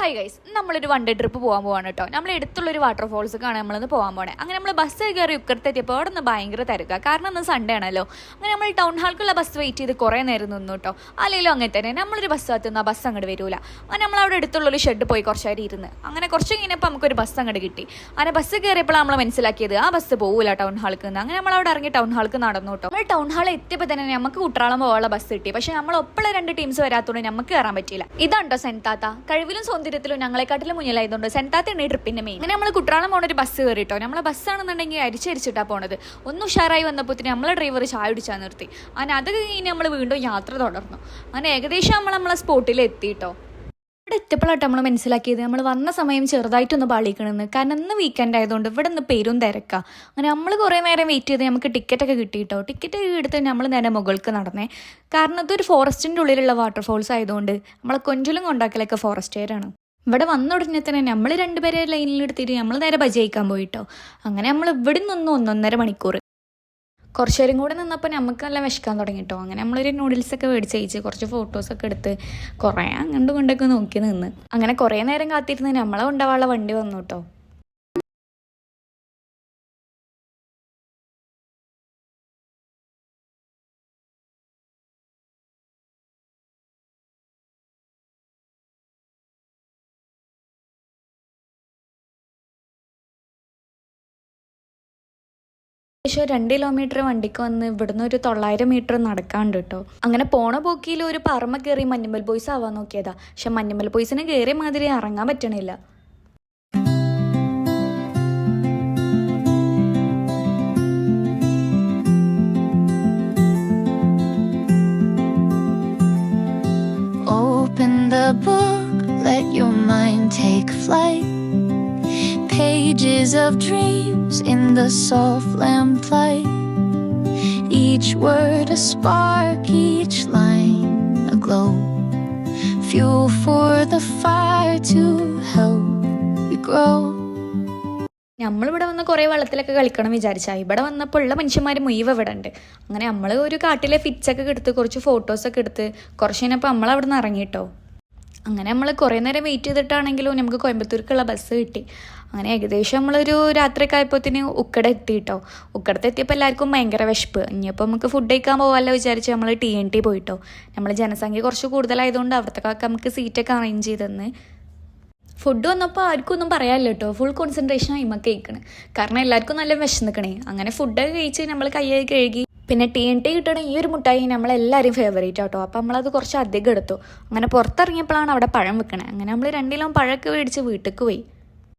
Hi guys, നമ്മളൊരു one day trip പോകാൻ പോവാണ് കേട്ടോ. നമ്മൾ അടുത്തുള്ളൊരു വാട്ടർഫോൾസ് കാണാൻ നമ്മളൊന്ന് പോകാൻ പോകണേ. അങ്ങനെ നമ്മൾ ബസ് കയറി ഉക്കർത്തെത്തിയപ്പോൾ അവിടെ നിന്ന് ഭയങ്കര തിരക്കുക. കാരണം ഇന്ന് സൺഡേ ആണല്ലോ. അങ്ങനെ നമ്മൾ ടൗൺ ഹാൾക്കുള്ള ബസ് വെയിറ്റ് ചെയ്ത് കുറേ നേരം നിന്നു കേട്ടോ. അല്ലെങ്കിലും അങ്ങനെ തന്നെ നമ്മളൊരു ബസ് എത്തുന്ന ബസ് അങ്ങോട്ട് വരില്ല. അങ്ങനെ നമ്മളവിടെ അടുത്തുള്ളൊരു ഷെഡ് പോയി കുറച്ച് നേരം ഇരുന്ന് അങ്ങനെ കുറച്ച് കഴിഞ്ഞപ്പോൾ നമുക്കൊരു ബസ് അങ്ങോട്ട് കിട്ടി. അങ്ങനെ ബസ് കയറിയപ്പോൾ നമ്മൾ മനസ്സിലാക്കിയത് ആ ബസ് പോകില്ല ടൗൺ ഹാൾക്ക് നിന്ന്. അങ്ങനെ നമ്മളവിടെ ഇറങ്ങി ടൗൺ ഹാൾക്ക് നടന്നു കേട്ടോ. നമ്മൾ ടൗൺ ഹാളിൽ എത്തിയപ്പോൾ തന്നെ നമുക്ക് കുട്ടറാളം പോകാനുള്ള ബസ് കിട്ടി. പക്ഷേ നമ്മൾ ഒപ്പമുള്ള രണ്ട് ടീംസ് വരാത്തതുകൊണ്ട് നമുക്ക് കയറാൻ പറ്റിയില്ല. ഇതാണ്ടോ സെൻതാത്ത, കഴിവിലും സൗന്ദര്യത്തിലും ഞങ്ങളെക്കാട്ടിലും മുന്നിലായതുകൊണ്ട് സെൻതാത്തയാണ് ഈ ട്രിപ്പിന്റെ മെയിൻ. അങ്ങനെ നമ്മൾ കുട്ടറാളം പോണ ഒരു ബസ് കയറിട്ടോ. നമ്മളെ ബസ്സാണെന്നുണ്ടെങ്കിൽ അരിച്ചരിച്ചിട്ടാ പോണത്. ഒന്ന് ഉഷാറായി വന്നപ്പോൾ നമ്മളെ ഡ്രൈവർ ചായ കുടിച്ചാൽ നിർത്തി. അങ്ങനെ അത് കഴിഞ്ഞ് നമ്മൾ വീണ്ടും യാത്ര തുടർന്നു. അങ്ങനെ ഏകദേശം നമ്മളെ സ്പോട്ടിൽ എത്തിയിട്ടോ. ഇവിടെ എത്തിയപ്പോഴാട്ടോ നമ്മൾ മനസ്സിലാക്കിയത് നമ്മൾ വന്ന സമയം ചെറുതായിട്ടൊന്ന് പാളിക്കണമെന്ന്. കാരണം ഇന്ന് വീക്കെൻഡ് ആയതുകൊണ്ട് ഇവിടെ നിന്ന് പേരും തിരക്കാം. അങ്ങനെ നമ്മൾ കുറേ നേരം വെയിറ്റ് ചെയ്ത് നമുക്ക് ടിക്കറ്റൊക്കെ കിട്ടിയിട്ടോ. ടിക്കറ്റ് എടുത്ത് നമ്മൾ നേരെ മുകൾക്ക് നടന്നേ. കാരണം ഇതൊരു ഫോറസ്റ്റിൻ്റെ ഉള്ളിലുള്ള വാട്ടർഫോൾസ് ആയതുകൊണ്ട് നമ്മളെ കൊഞ്ചലും കൊണ്ടാക്കലൊക്കെ ഫോറസ്റ്റുകാരാണ്. ഇവിടെ വന്ന ഉടനെ തന്നെ നമ്മൾ രണ്ടുപേരെ ലൈനിലെടുത്തിട്ട് നമ്മൾ നേരെ ബജയിക്കാൻ പോയിട്ടോ. അങ്ങനെ നമ്മൾ ഇവിടെ നിന്ന് 1.5 മണിക്കൂർ കുറച്ചു നേരം കൂടെ നിന്നപ്പോൾ നമുക്ക് നല്ല വിശക്കാൻ തുടങ്ങിട്ടോ. അങ്ങനെ നമ്മളൊരു നൂഡിൽസൊക്കെ മേടിച്ച് കഴിച്ച് കുറച്ച് ഫോട്ടോസൊക്കെ എടുത്ത് കുറേ അങ്ങോട്ടും കൊണ്ടൊക്കെ നോക്കി നിന്ന് അങ്ങനെ കുറേ നേരം കാത്തിരുന്ന് നമ്മളെ കൊണ്ടുപോകാനുള്ള വണ്ടി വന്നു കേട്ടോ. ഏകദേശം 2 കിലോമീറ്റർ വണ്ടിക്ക് വന്ന് ഇവിടുന്ന് ഒരു 900 മീറ്റർ നടക്കാണ്ട് കേട്ടോ. അങ്ങനെ പോണ പോക്കിയിൽ ഒരു പറമ്പ കയറി മഞ്ഞമ്മൽ ബോയ്സ് ആവാൻ നോക്കിയതാ. പക്ഷെ മഞ്ഞമ്മൽ ബോയ്സിന് കയറിയ മാതിരി ഇറങ്ങാൻ പറ്റണില്ല. Open the book, let your mind take flight. Pages of dreams in the soft lamplight. Each word a spark, each line a glow. Fuel for the fire to help you grow. നമ്മളിവിടെ വന്ന് കുറേ വെള്ളത്തിലൊക്കെ കളിക്കണം വിചാരിച്ചാൽ ഇവിടെ വന്നപ്പോൾ ഉള്ള മനുഷ്യന്മാർ മുഴുവൻ ഇവിടെ ഉണ്ട്. അങ്ങനെ നമ്മൾ ഒരു കാട്ടിലെ ഫിറ്റ്സൊക്കെ എടുത്ത് കുറച്ച് ഫോട്ടോസൊക്കെ എടുത്ത് കുറച്ച് കഴിഞ്ഞപ്പോൾ നമ്മളവിടെ നിന്ന് ഇറങ്ങിയിട്ടോ. അങ്ങനെ നമ്മൾ കുറേ നേരം വെയിറ്റ് ചെയ്തിട്ടാണെങ്കിലും നമുക്ക് കോയമ്പത്തൂർക്കുള്ള ബസ് കിട്ടി. അങ്ങനെ ഏകദേശം നമ്മളൊരു രാത്രിയൊക്കെ ആയപ്പോഴത്തേന് ഉക്കട എത്തിയിട്ടോ. ഉക്കടത്ത് എത്തിയപ്പോൾ എല്ലാവർക്കും ഭയങ്കര വിശപ്പ്. ഇനിയിപ്പോൾ നമുക്ക് ഫുഡ് കഴിക്കാൻ പോകാമല്ലോ വിചാരിച്ച് നമ്മൾ TNT പോയിട്ടോ. നമ്മൾ ജനസംഖ്യ കുറച്ച് കൂടുതലായതുകൊണ്ട് അവിടത്തേക്കൊക്കെ നമുക്ക് സീറ്റൊക്കെ അറേഞ്ച് ചെയ്തെന്ന്. ഫുഡ് വന്നപ്പോൾ ആർക്കും ഒന്നും പറയാനില്ല കേട്ടോ. ഫുൾ കോൺസെൻട്രേഷൻ ആയിമൊക്കെ കഴിക്കണം. കാരണം എല്ലാവർക്കും നല്ല വിശന്നിക്കണേ. അങ്ങനെ ഫുഡൊക്കെ കഴിച്ച് നമ്മൾ കയ്യൊക്കെ കഴുകി. പിന്നെ TNT കിട്ടണ ഈ ഒരു മുട്ടായി നമ്മളെല്ലാവരും ഫേവറേറ്റ് ആട്ടോ. അപ്പോൾ നമ്മളത് കുറച്ച് അധികം എടുത്തു. അങ്ങനെ പുറത്തിറങ്ങിയപ്പോഴാണ് അവിടെ പഴം വെക്കണേ. അങ്ങനെ നമ്മൾ 2 കിലോ പഴമൊക്കെ മേടിച്ച് വീട്ടിലേക്ക് പോയി.